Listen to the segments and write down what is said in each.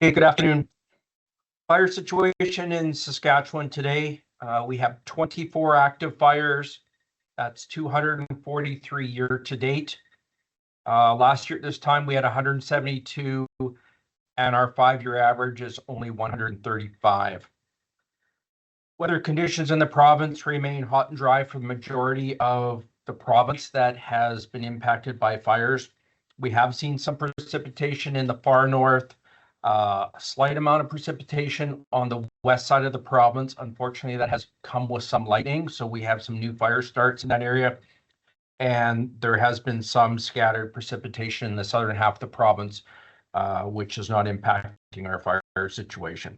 Hey, good afternoon. Fire situation in Saskatchewan today. We have 24 active fires. That's 243 year to date. Last year at this time, we had 172, and our 5-year average is only 135. Weather conditions in the province remain hot and dry for the majority of the province that has been impacted by fires. We have seen some precipitation in the far north, a slight amount of precipitation on the west side of the province. Unfortunately, that has come with some lightning, so we have some new fire starts in that area. And there has been some scattered precipitation in the southern half of the province, which is not impacting our fire situation.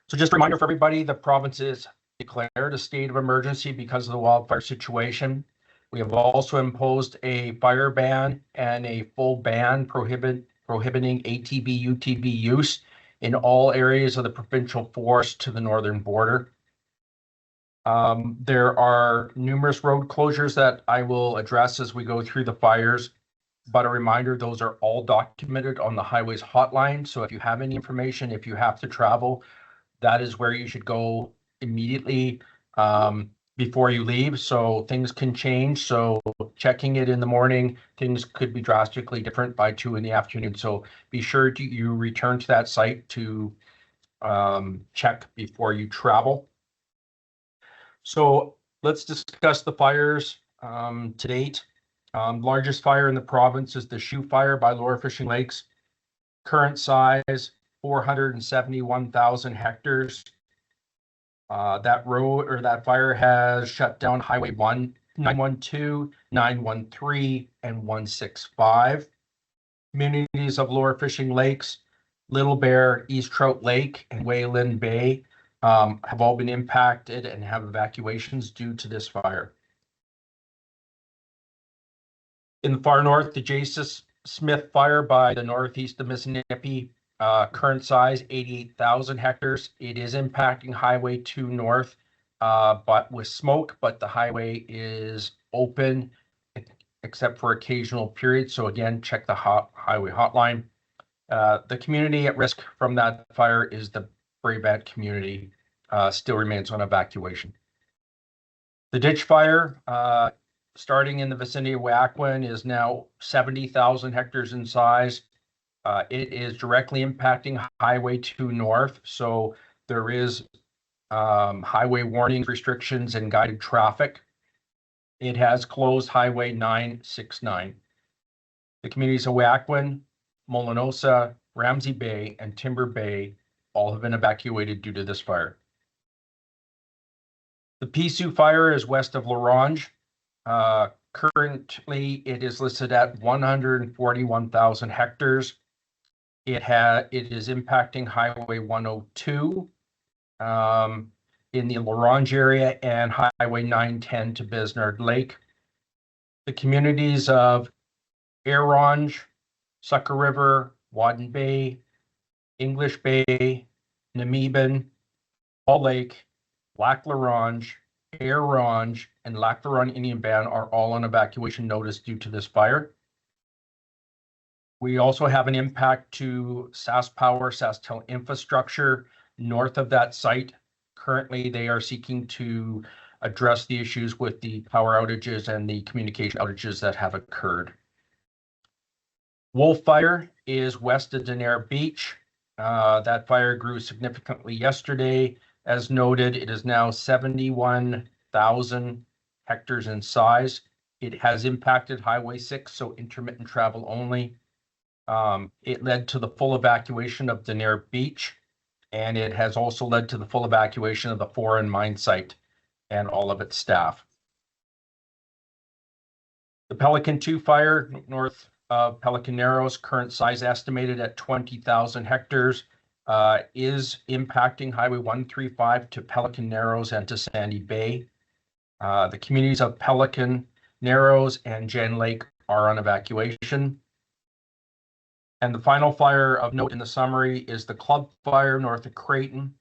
So just a reminder for everybody, the province is declared a state of emergency because of the wildfire situation. We have also imposed a fire ban and a full ban prohibiting ATV, UTV use in all areas of the provincial forest to the northern border. There are numerous road closures that I will address as we go through the fires, but a reminder, those are all documented on the highways hotline. So if you have any information, if you have to travel, that is where you should go immediately before you leave. So things can change. So checking it in the morning, things could be drastically different by 2 in the afternoon. So be sure you return to that site to check before you travel. So let's discuss the fires to date. Largest fire in the province is the Shoe Fire by Lower Fishing Lakes. Current size, 471,000 hectares. That fire has shut down Highway 912, 913, and 165. Communities of Lower Fishing Lakes, Little Bear, East Trout Lake, and Wayland Bay have all been impacted and have evacuations due to this fire. In the far north, the Jasus Smith Fire by the northeast of Mississippi, current size 88,000 hectares. It is impacting Highway 2 north, but with smoke, but the highway is open except for occasional periods. So again, check the highway hotline. The community at risk from that fire is the Brabant community, still remains on evacuation. The Ditch Fire, starting in the vicinity of Wildfires, is now 70,000 hectares in size. It is directly impacting Highway 2 north, so there is highway warnings, restrictions, and guided traffic. It has closed Highway 969. The communities of Wildfires, Molinosa, Ramsey Bay, and Timber Bay all have been evacuated due to this fire. The Pisu Fire is west of La Ronge. Currently, it is listed at 141,000 hectares. It is impacting Highway 102 in the La Ronge area and Highway 910 to Besnard Lake. The communities of Ronge, Sucker River, Wadden Bay, English Bay, Namibin, Ball Lake, Lac La Ronge, Ronge, and Lac La Ronge Indian Band are all on evacuation notice due to this fire. We also have an impact to SaskPower, SaskTel infrastructure north of that site. Currently, they are seeking to address the issues with the power outages and the communication outages that have occurred. Wolf Fire is west of Denair Beach. That fire grew significantly yesterday. As noted, it is now 71,000 hectares in size. It has impacted Highway 6, so intermittent travel only. It led to the full evacuation of Denair Beach, and it has also led to the full evacuation of the foreign mine site and all of its staff. The Pelican 2 Fire north of Pelican Narrows, current size estimated at 20,000 hectares, is impacting Highway 135 to Pelican Narrows and to Sandy Bay. The communities of Pelican Narrows and Jen Lake are on evacuation. And the final fire of note in the summary is the Club Fire north of Creighton.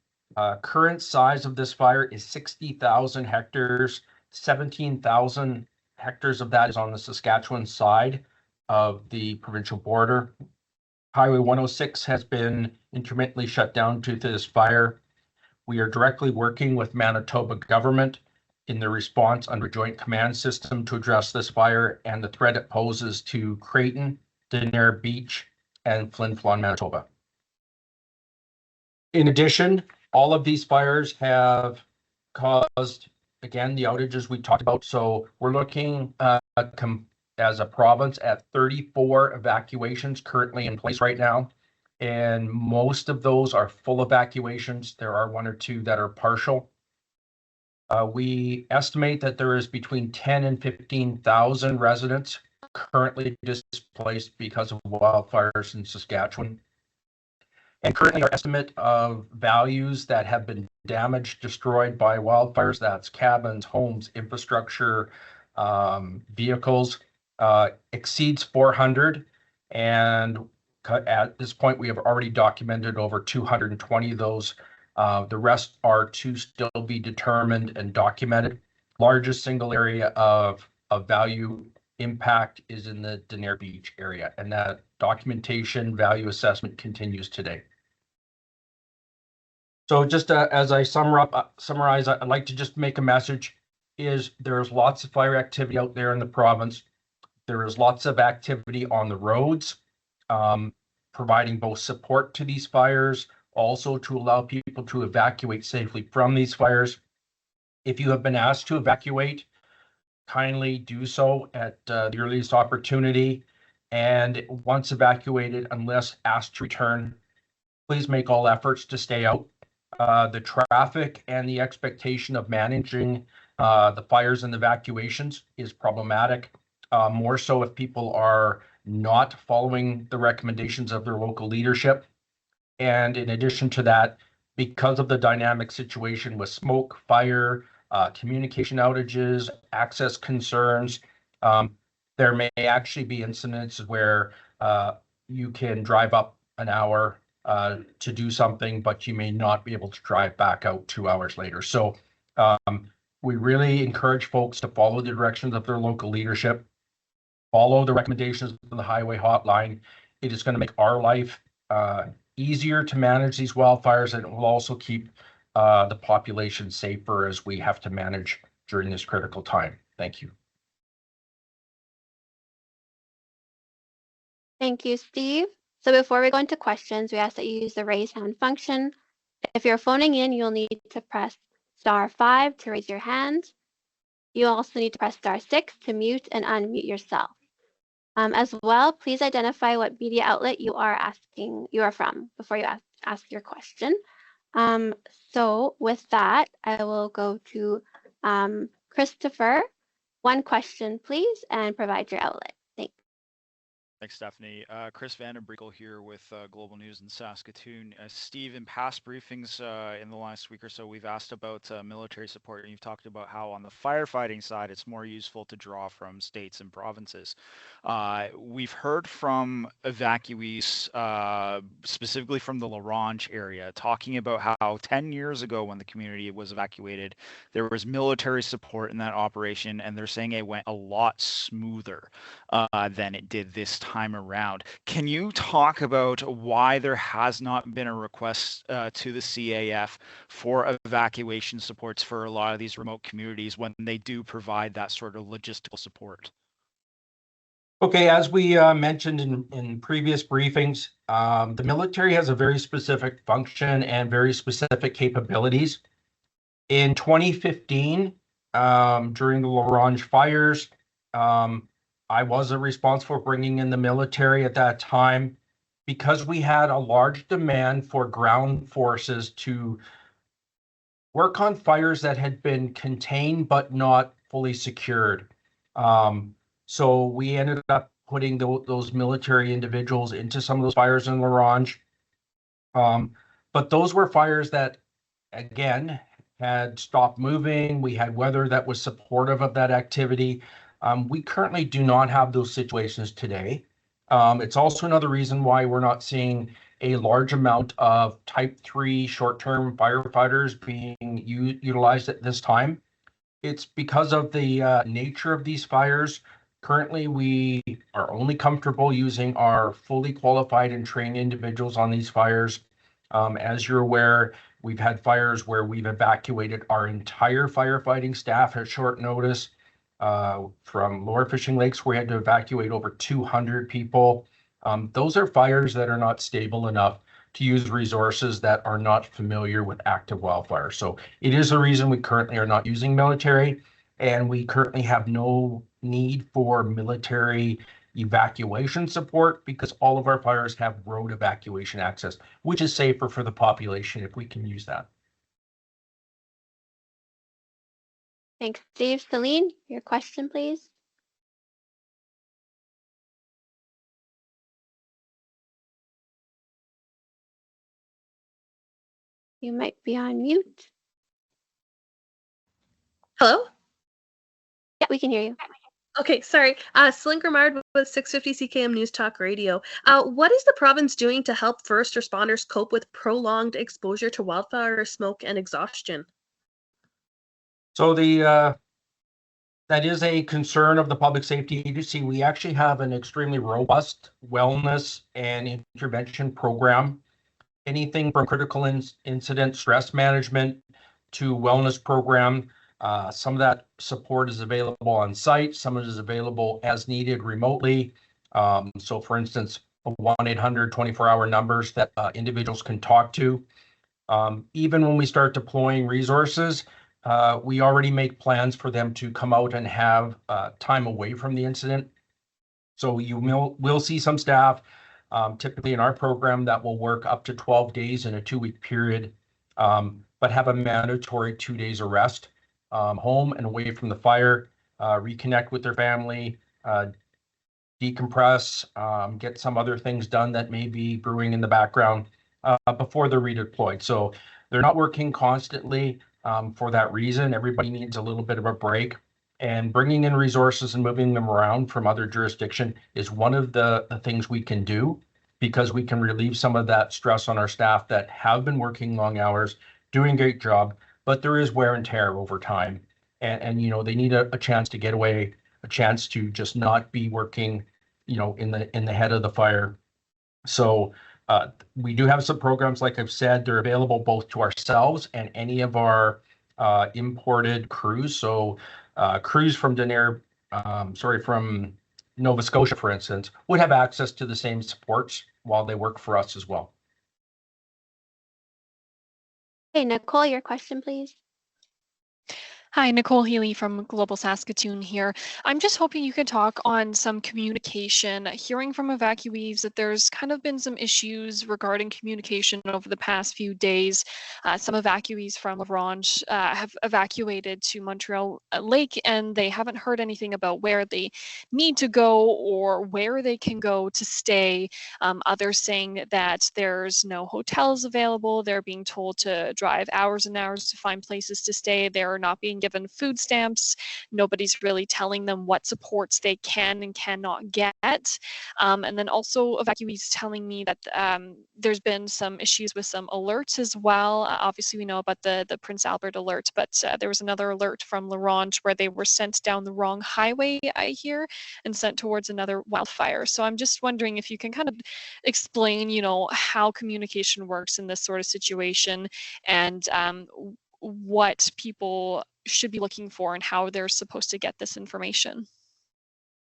Current size of this fire is 60,000 hectares. 17,000 hectares of that is on the Saskatchewan side of the provincial border. Highway 106 has been intermittently shut down due to this fire. We are directly working with Manitoba government in the response under Joint Command System to address this fire and the threat it poses to Creighton, Denier Beach, and Flin Flon, Manitoba. In addition, all of these fires have caused, again, the outages we talked about. So we're looking as a province at 34 evacuations currently in place right now. And most of those are full evacuations. There are one or two that are partial. We estimate that there is between 10 and 15,000 residents currently displaced because of wildfires in Saskatchewan. And currently our estimate of values that have been damaged, destroyed by wildfires, that's cabins, homes, infrastructure, vehicles, exceeds 400. And at this point, we have already documented over 220 of those. The rest are to still be determined and documented. Largest single area of value impact is in the Denier Beach area, and that documentation value assessment continues today. So just as I summarize, I'd like to just make a message is there's lots of fire activity out there in the province. There is lots of activity on the roads, providing both support to these fires, also to allow people to evacuate safely from these fires. If you have been asked to evacuate, kindly do so at the earliest opportunity. And once evacuated, unless asked to return, please make all efforts to stay out. The traffic and the expectation of managing the fires and evacuations is problematic, more so if people are not following the recommendations of their local leadership. And in addition to that, because of the dynamic situation with smoke, fire, communication outages, access concerns, there may actually be incidents where you can drive up an hour to do something, but you may not be able to drive back out 2 hours later. So we really encourage folks to follow the directions of their local leadership, follow the recommendations of the highway hotline. It is going to make our life easier to manage these wildfires, and it will also keep the population safer as we have to manage during this critical time. Thank you. Thank you, Steve. So before we go into questions, we ask that you use the raise hand function. If you're phoning in, you'll need to press *5 to raise your hand. You also need to press *6 to mute and unmute yourself. As well, please identify what media outlet you are from before you ask your question. So with that, I will go to Christopher. One question, please, and provide your outlet. Thanks, Stephanie. Chris Vandenbrekel here with Global News in Saskatoon. Steve, in past briefings in the last week or so, we've asked about military support, and you've talked about how on the firefighting side, it's more useful to draw from states and provinces. We've heard from evacuees, specifically from the Laurent area, talking about how 10 years ago when the community was evacuated, there was military support in that operation, and they're saying it went a lot smoother than it did this time around. Can you talk about why there has not been a request to the CAF for evacuation supports for a lot of these remote communities when they do provide that sort of logistical support? Okay, as we mentioned in previous briefings, the military has a very specific function and very specific capabilities. In 2015, during the Laurent fires, I was responsible for bringing in the military at that time because we had a large demand for ground forces to work on fires that had been contained but not fully secured. So we ended up putting those military individuals into some of those fires in Laurent. But those were fires that, again, had stopped moving. We had weather that was supportive of that activity. We currently do not have those situations today. It's also another reason why we're not seeing a large amount of Type 3 short-term firefighters being utilized at this time. It's because of the nature of these fires. Currently, we are only comfortable using our fully qualified and trained individuals on these fires. As you're aware, we've had fires where we've evacuated our entire firefighting staff at short notice. From lower fishing lakes, we had to evacuate over 200 people. Those are fires that are not stable enough to use resources that are not familiar with active wildfires. So it is the reason we currently are not using military, and we currently have no need for military evacuation support because all of our fires have road evacuation access, which is safer for the population if we can use that. Thanks, Steve. Celine, your question, please. You might be on mute. Hello? Yeah, we can hear you. Okay, sorry. Celine Grimard with 650 CKM News Talk Radio. What is the province doing to help first responders cope with prolonged exposure to wildfire smoke and exhaustion? So that is a concern of the Public Safety Agency. We actually have an extremely robust wellness and intervention program. Anything from critical incident stress management to wellness program. Some of that support is available on site. Some of it is available as needed remotely. So for instance, 1-800 24-hour numbers that individuals can talk to. Even when we start deploying resources, we already make plans for them to come out and have time away from the incident. So you will see some staff typically in our program that will work up to 12 days in a 2-week period, but have a mandatory 2 days of rest home and away from the fire, reconnect with their family, decompress, get some other things done that may be brewing in the background before they're redeployed. So they're not working constantly for that reason. Everybody needs a little bit of a break. And bringing in resources and moving them around from other jurisdiction is one of the things we can do, because we can relieve some of that stress on our staff that have been working long hours, doing a great job, but there is wear and tear over time. And you know, they need a chance to get away, a chance to just not be working, you know, in the head of the fire. So we do have some programs, like I've said, they're available both to ourselves and any of our imported crews. So crews from from Nova Scotia, for instance, would have access to the same supports while they work for us as well. Hey, Nicole, your question, please. Hi, Nicole Healy from Global Saskatoon here. I'm just hoping you could talk on some communication. Hearing from evacuees that there's kind of been some issues regarding communication over the past few days. Some evacuees from La Ronge have evacuated to Montreal Lake, and they haven't heard anything about where they need to go or where they can go to stay. Others saying that there's no hotels available. They're being told to drive hours and hours to find places to stay. They're not being given food stamps. Nobody's really telling them what supports they can and cannot get. And then also evacuees telling me that there's been some issues with some alerts as well. Obviously, we know about the Prince Albert alert, but there was another alert from La Ronge where they were sent down the wrong highway, I hear, and sent towards another wildfire. So I'm just wondering if you can kind of explain, you know, how communication works in this sort of situation, and what people should be looking for and how they're supposed to get this information.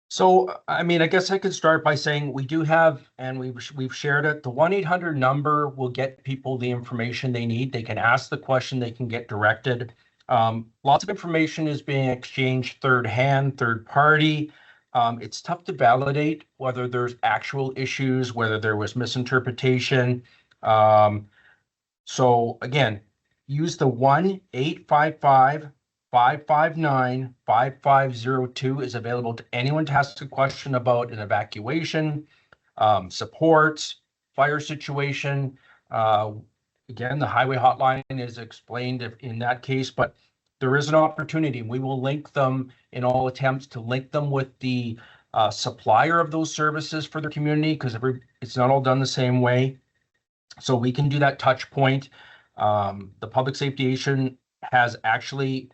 So, I mean, I guess I could start by saying we do have, and we've shared it, the 1-800 number will get people the information they need. They can ask the question, they can get directed. Lots of information is being exchanged third hand, third party. It's tough to validate whether there's actual issues, whether there was misinterpretation. So again, use the 1-855-559-5502 is available to anyone to ask a question about an evacuation, supports, fire situation. Again, the highway hotline is explained in that case, but there is an opportunity. We will link them in all attempts to link them with the supplier of those services for their community, because it's not all done the same way. So we can do that touch point. The Public Safety Agency has actually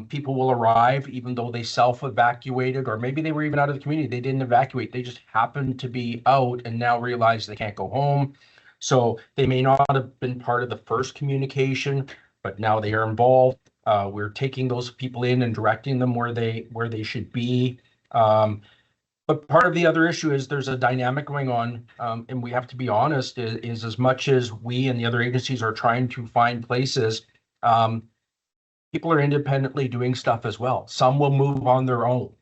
People will arrive even though they self-evacuated, or maybe they were even out of the community. They didn't evacuate. They just happened to be out and now realize they can't go home. So they may not have been part of the first communication, but now they are involved. We're taking those people in and directing them where they should be. But part of the other issue is there's a dynamic going on, and we have to be honest, is as much as we and the other agencies are trying to find places, people are independently doing stuff as well. Some will move on their own.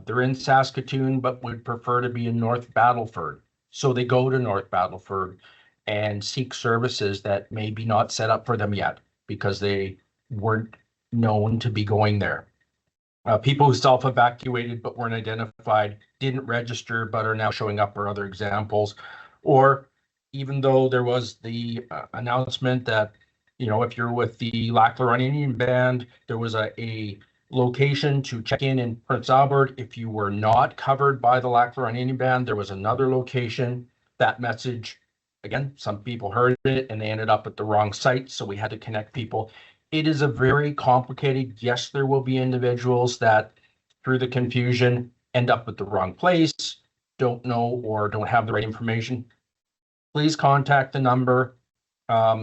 They're in Saskatoon, but would prefer to be in North Battleford. So they go to North Battleford and seek services that may be not set up for them yet because they weren't known to be going there. People who self-evacuated but weren't identified, didn't register, but are now showing up are other examples. Or even though there was the announcement that, you know, if you're with the Lac La Ronde Indian Band, there was a location to check in Prince Albert. If you were not covered by the Lac La Ronde Indian Band, there was another location. That message, again, some people heard it and they ended up at the wrong site, so we had to connect people. It is a very complicated, yes, there will be individuals that through the confusion end up at the wrong place, don't know or don't have the right information. Please contact the number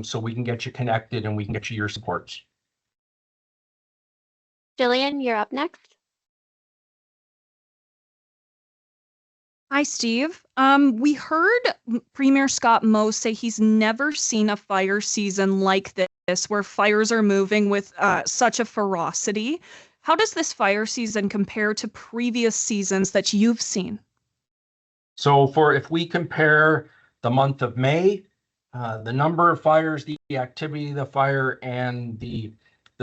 so we can get you connected and we can get you your supports. Jillian, you're up next. Hi, Steve. We heard Premier Scott Moe say he's never seen a fire season like this, where fires are moving with such a ferocity. How does this fire season compare to previous seasons that you've seen? So if we compare the month of May, the number of fires, the activity of the fire, and the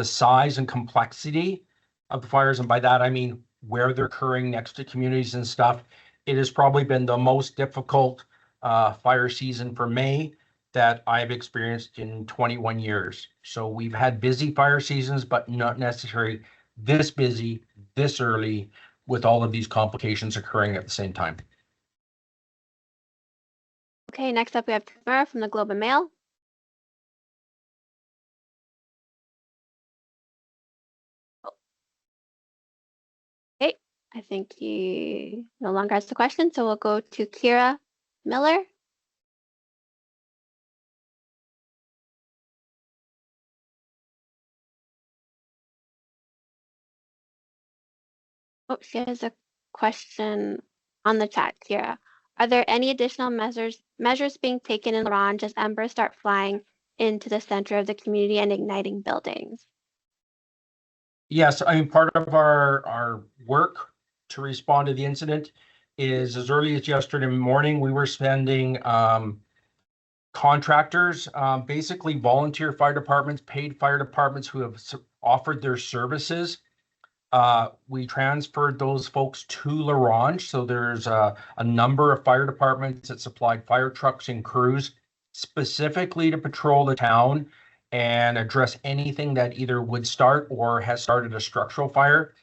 size and complexity of the fires, and by that I mean where they're occurring next to communities and stuff, it has probably been the most difficult fire season for May that I've experienced in 21 years. So we've had busy fire seasons, but not necessarily this busy, this early, with all of these complications occurring at the same time. Okay, next up we have Tamara from the Globe and Mail. Okay, I think he no longer has the question, so we'll go to Kira Miller. Oh, she has a question on the chat, Kira. Are there any additional measures being taken in La Ronge as embers start flying into the center of the community and igniting buildings? Yes, I mean, part of our work to respond to the incident is as early as yesterday morning, we were sending contractors, basically volunteer fire departments, paid fire departments who have offered their services. We transferred those folks to La Ronge. So there's a number of fire departments that supplied fire trucks and crews specifically to patrol the town and address anything that either would start or has started a structural fire.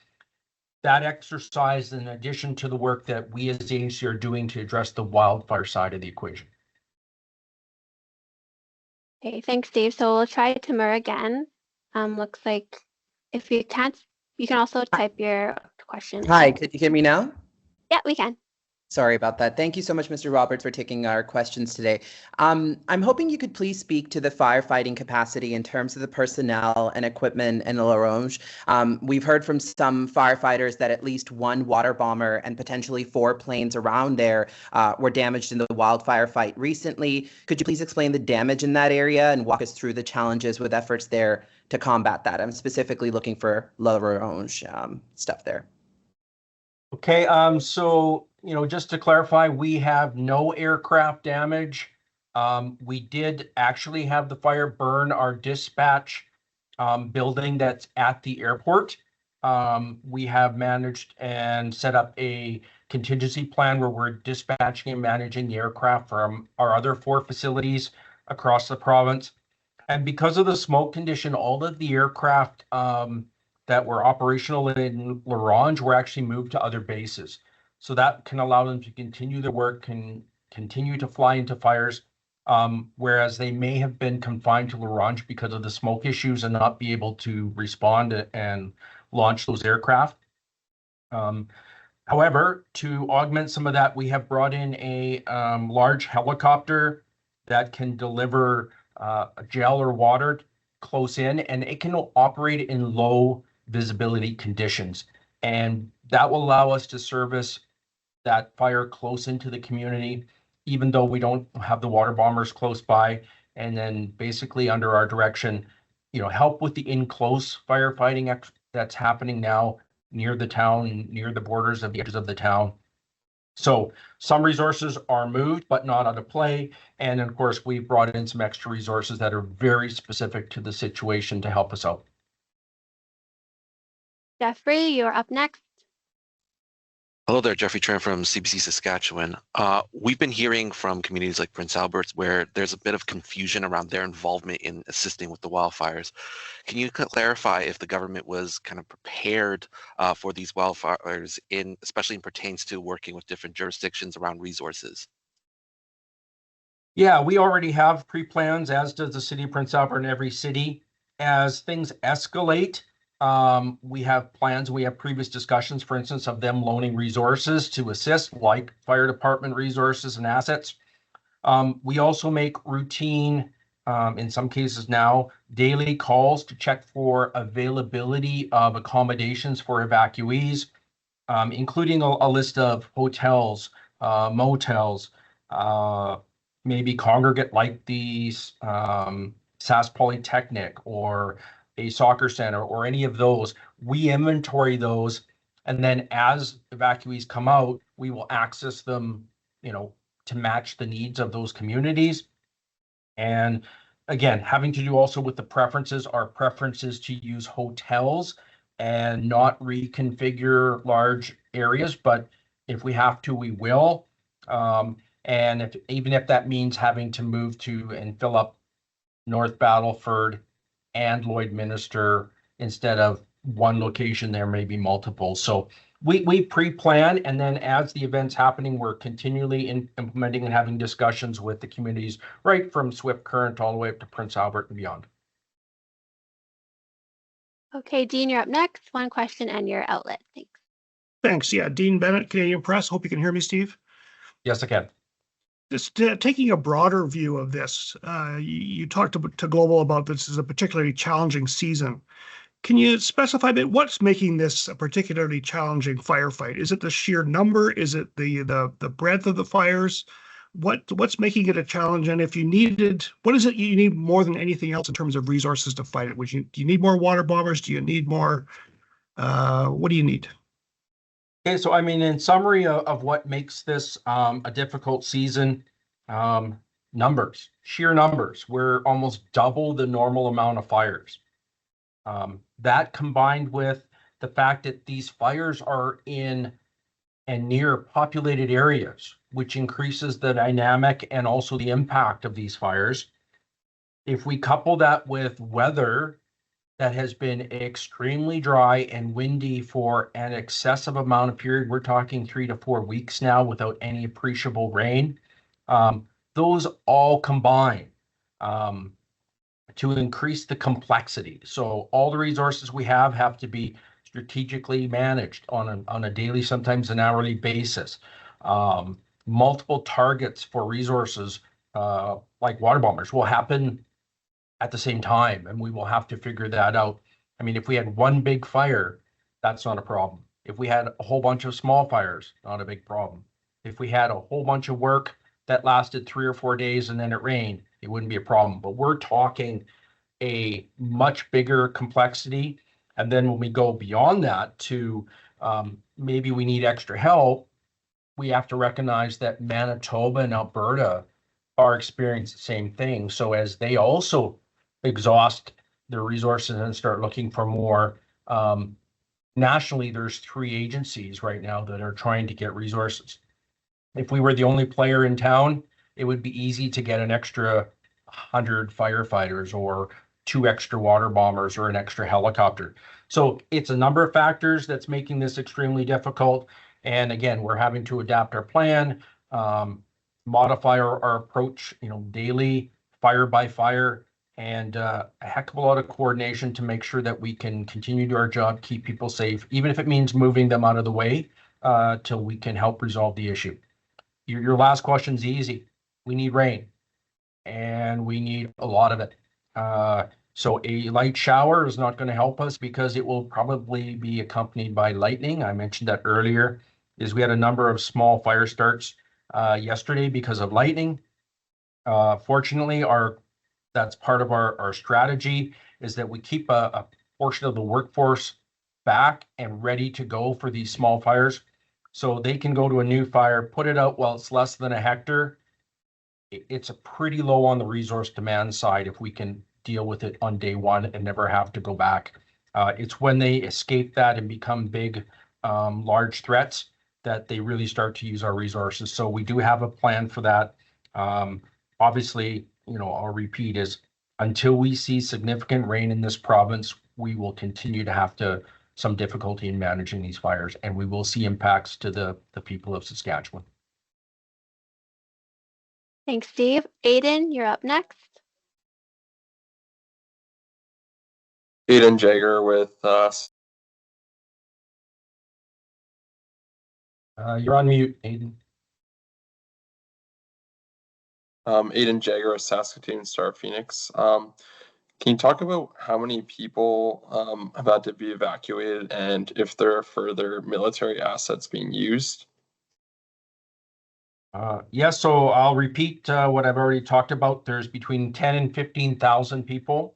That exercise, in addition to the work that we as the agency are doing to address the wildfire side of the equation. Okay, thanks, Dave. So we'll try Tamara again. Looks like if you can't, you can also type your question. Hi, could you hear me now? Yeah, we can. Sorry about that. Thank you so much, Mr. Roberts, for taking our questions today. I'm hoping you could please speak to the firefighting capacity in terms of the personnel and equipment in La Ronge. We've heard from some firefighters that at least one water bomber and potentially 4 planes around there were damaged in the wildfire fight recently. Could you please explain the damage in that area and walk us through the challenges with efforts there to combat that? I'm specifically looking for La Ronge stuff there. Okay, so, you know, just to clarify, we have no aircraft damage. We did actually have the fire burn our dispatch building that's at the airport. We have managed and set up a contingency plan where we're dispatching and managing the aircraft from our other 4 facilities across the province. And because of the smoke condition, all of the aircraft that were operational in La Ronge were actually moved to other bases. So that can allow them to continue their work, can continue to fly into fires. whereas they may have been confined to Laurent because of the smoke issues and not be able to respond and launch those aircraft. However, to augment some of that, we have brought in a large helicopter that can deliver gel or water close in, and it can operate in low visibility conditions. And that will allow us to service that fire close into the community, even though we don't have the water bombers close by. And then basically under our direction, help with the in-close firefighting that's happening now near the town, near the borders of the edges of the town. So some resources are moved, but not out of play. And of course, we've brought in some extra resources that are very specific to the situation to help us out. Jeffrey, you're up next. Hello there, Jeffrey Tran from CBC Saskatchewan. We've been hearing from communities like Prince Albert where there's a bit of confusion around their involvement in assisting with the wildfires. Can you clarify if the government was kind of prepared for these wildfires, especially in pertains to working with different jurisdictions around resources? Yeah, we already have pre-plans, as does the city of Prince Albert and every city. As things escalate, we have plans, we have previous discussions, for instance, of them loaning resources to assist, like fire department resources and assets. We also make routine, in some cases now, daily calls to check for availability of accommodations for evacuees, including a list of hotels, motels, maybe congregate like the SAS Polytechnic or a soccer center or any of those. We inventory those, and then as evacuees come out, we will access them, to match the needs of those communities. And again, having to do also with the preferences, our preferences to use hotels and not reconfigure large areas, but if we have to, we will. And even if that means having to move to and fill up North Battleford and Lloydminster instead of one location, there may be multiple. So we pre-plan, and then as the event's happening, we're continually implementing and having discussions with the communities, right from Swift Current all the way up to Prince Albert and beyond. Okay, Dean, you're up next. One question and your outlet. Thanks. Thanks. Yeah, Dean Bennett, Canadian Press. Hope you can hear me, Steve. Yes, I can. Just taking a broader view of this, you talked to Global about this as a particularly challenging season. Can you specify a bit what's making this a particularly challenging firefight? Is it the sheer number? Is it the breadth of the fires? What's making it a challenge? And if you needed, what is it you need more than anything else in terms of resources to fight it? Do you need more water bombers? Do you need more? What do you need? Okay, so I mean, in summary of what makes this a difficult season, numbers, sheer numbers. We're almost double the normal amount of fires. That combined with the fact that these fires are in and near populated areas, which increases the dynamic and also the impact of these fires. If we couple that with weather that has been extremely dry and windy for an excessive amount of period, we're talking 3 to 4 weeks now without any appreciable rain, those all combine to increase the complexity. So all the resources we have to be strategically managed on a daily, sometimes an hourly basis. Multiple targets for resources like water bombers will happen at the same time, and we will have to figure that out. I mean, if we had one big fire, that's not a problem. If we had a whole bunch of small fires, not a big problem. If we had a whole bunch of work that lasted 3 or 4 days and then it rained, it wouldn't be a problem. But we're talking a much bigger complexity. And then when we go beyond that to maybe we need extra help, we have to recognize that Manitoba and Alberta are experiencing the same thing. So as they also exhaust their resources and start looking for more, nationally, there's 3 agencies right now that are trying to get resources. If we were the only player in town, it would be easy to get an extra 100 firefighters or 2 extra water bombers or an extra helicopter. So it's a number of factors that's making this extremely difficult. And again, we're having to adapt our plan. modify our approach, daily, fire by fire, and a heck of a lot of coordination to make sure that we can continue to do our job, keep people safe, even if it means moving them out of the way till we can help resolve the issue. Your last question's easy. We need rain, and we need a lot of it. So a light shower is not going to help us because it will probably be accompanied by lightning. I mentioned that earlier, is we had a number of small fire starts yesterday because of lightning. Fortunately, that's part of our strategy, is that we keep a portion of the workforce back and ready to go for these small fires. So they can go to a new fire, put it out while it's less than a hectare. It's a pretty low on the resource demand side if we can deal with it on day one and never have to go back. It's when they escape that and become big, large threats that they really start to use our resources. So we do have a plan for that. Obviously, I'll repeat, is until we see significant rain in this province, we will continue to have some difficulty in managing these fires, and we will see impacts to the people of Saskatchewan. Thanks, Steve. Aiden, you're up next. Aiden Jager with You're on mute, Aiden. Aiden Jager with Saskatoon Star Phoenix. Can you talk about how many people have had to be evacuated and if there are further military assets being used? Yes, so I'll repeat what I've already talked about. There's between 10 and 15,000 people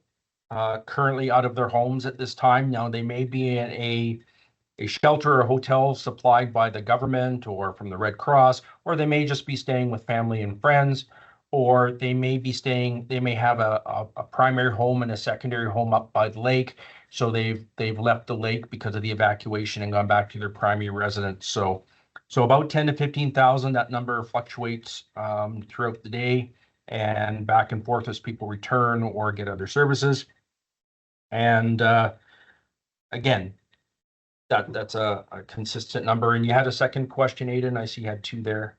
currently out of their homes at this time. Now, they may be in a shelter or hotel supplied by the government or from the Red Cross, or they may just be staying with family and friends, or they may have a primary home and a secondary home up by the lake. So they've left the lake because of the evacuation and gone back to their primary residence. So about 10 to 15,000, that number fluctuates throughout the day and back and forth as people return or get other services. And again, that's a consistent number. And you had a second question, Aiden. I see you had two there.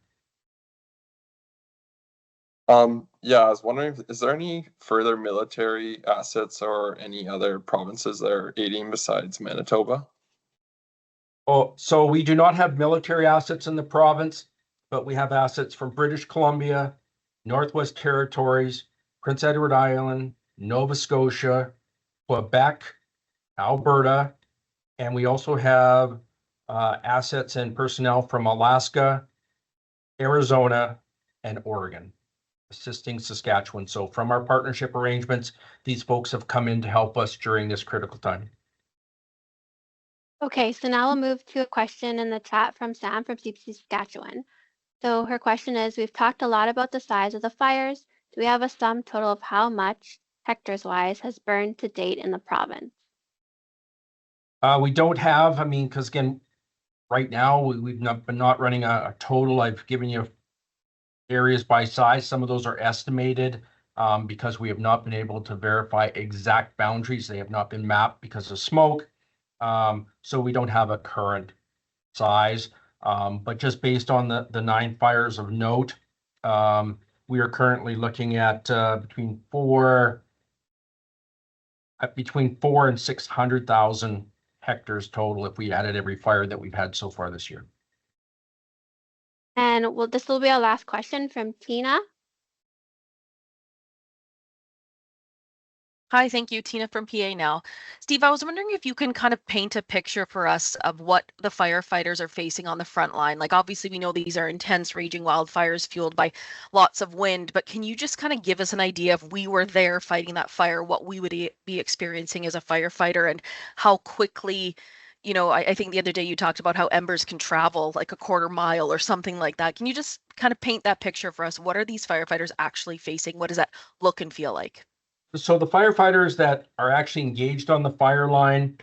Yeah, I was wondering, is there any further military assets or any other provinces that are aiding besides Manitoba? Oh, so we do not have military assets in the province, but we have assets from British Columbia, Northwest Territories, Prince Edward Island, Nova Scotia, Quebec, Alberta, and we also have assets and personnel from Alaska, Arizona, and Oregon, assisting Saskatchewan. So from our partnership arrangements, these folks have come in to help us during this critical time. Okay, so now we'll move to a question in the chat from Sam from CBC Saskatchewan. So her question is, we've talked a lot about the size of the fires. Do we have a sum total of how much, hectares-wise, has burned to date in the province? We don't have, because again, right now we've not running a total. I've given you areas by size. Some of those are estimated because we have not been able to verify exact boundaries. They have not been mapped because of smoke. So we don't have a current size, but just based on the 9 fires of note, we are currently looking at between 4 and 600,000 hectares total if we added every fire that we've had so far this year. And this will be our last question from Tina. Hi, thank you. Tina from PA now. Steve, I was wondering if you can kind of paint a picture for us of what the firefighters are facing on the front line. Like, obviously, we know these are intense, raging wildfires fueled by lots of wind, but can you just kind of give us an idea if we were there fighting that fire, what we would be experiencing as a firefighter and how quickly, I think the other day you talked about how embers can travel like a quarter mile or something like that. Can you just kind of paint that picture for us? What are these firefighters actually facing? What does that look and feel like? So the firefighters that are actually engaged on the fire line,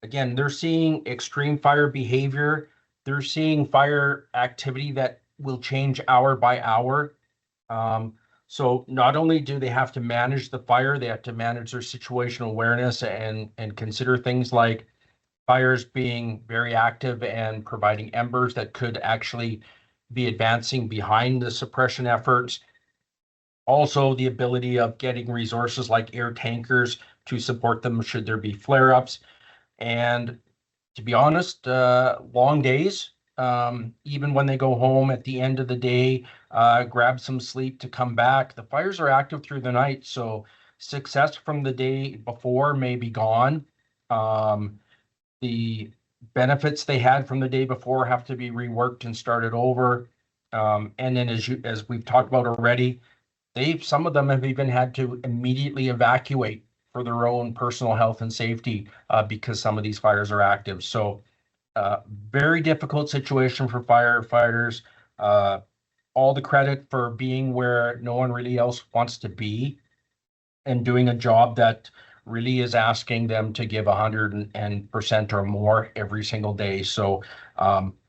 again, they're seeing extreme fire behavior. They're seeing fire activity that will change hour by hour. So not only do they have to manage the fire, they have to manage their situational awareness and consider things like fires being very active and providing embers that could actually be advancing behind the suppression efforts. Also, the ability of getting resources like air tankers to support them should there be flare-ups. And to be honest, long days, even when they go home at the end of the day, grab some sleep to come back. The fires are active through the night, so success from the day before may be gone. The benefits they had from the day before have to be reworked and started over. And then as we've talked about already, some of them have even had to immediately evacuate for their own personal health and safety because some of these fires are active. So very difficult situation for firefighters. All the credit for being where no one really else wants to be and doing a job that really is asking them to give 100% or more every single day. So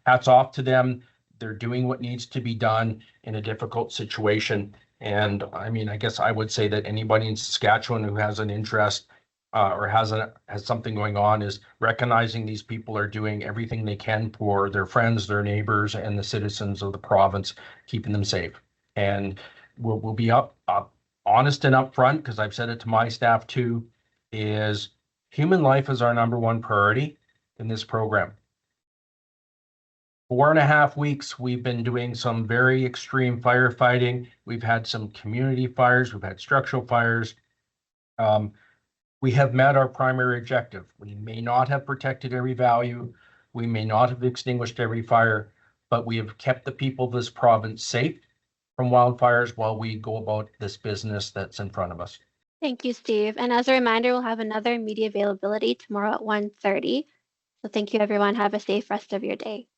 hats off to them. They're doing what needs to be done in a difficult situation. And I mean, I guess I would say that anybody in Saskatchewan who has an interest or has something going on is recognizing these people are doing everything they can for their friends, their neighbors, and the citizens of the province, keeping them safe. And we'll be honest and upfront, because I've said it to my staff too, is human life is our #1 priority in this program. 4.5 weeks, we've been doing some very extreme firefighting. We've had some community fires. We've had structural fires. We have met our primary objective. We may not have protected every value. We may not have extinguished every fire, but we have kept the people of this province safe from wildfires while we go about this business that's in front of us. Thank you, Steve. And as a reminder, we'll have another media availability tomorrow at 1:30. So thank you, everyone. Have a safe rest of your day.